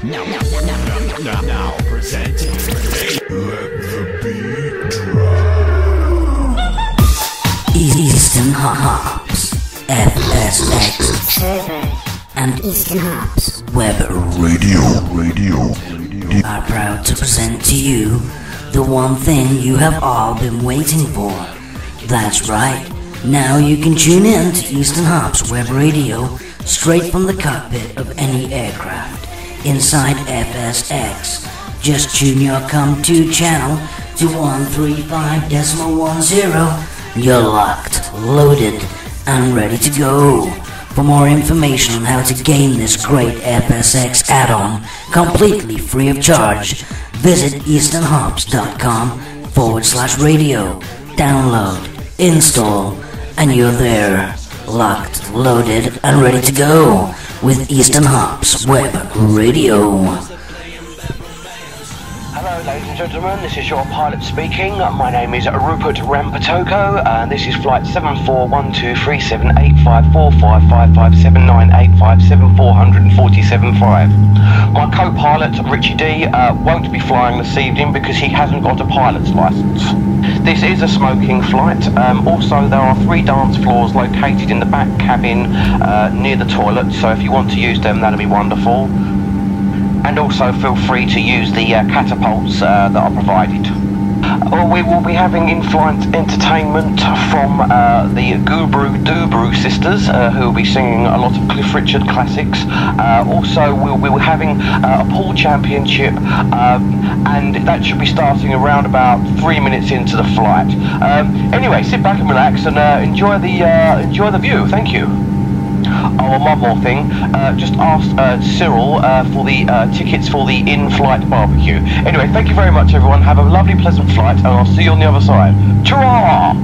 Now presenting. Let the beat drop. EasternHops, FSX and EasternHops Web Radio are proud to present to you the one thing you have all been waiting for. That's right, now you can tune in to EasternHops Web Radio straight from the cockpit of any aircraft inside FSX. Just tune your COM2 channel to 135.10. You're locked, loaded, and ready to go. For more information on how to gain this great FSX add-on completely free of charge, visit easternhops.com/radio. Download, install, and you're there, locked, loaded, and ready to go with EasternHops Web Radio. Hello ladies and gentlemen, this is your pilot speaking. My name is Rupert Rampatoko and this is flight 7412378554557985744745. My co-pilot Richie D won't be flying this evening because he hasn't got a pilot's license. This is a smoking flight. Also there are 3 dance floors located in the back cabin near the toilet, so if you want to use them that'll be wonderful. And also feel free to use the catapults that are provided. We will be having in-flight entertainment from the Gubru Dubru sisters, who will be singing a lot of Cliff Richard classics. Also, we'll be having a pool championship, and that should be starting around about 3 minutes into the flight. Anyway, sit back and relax and enjoy the view. Thank you. Oh, and one more thing, just ask Cyril for the tickets for the in-flight barbecue. Anyway, thank you very much everyone, have a lovely pleasant flight and I'll see you on the other side. Ta-ra!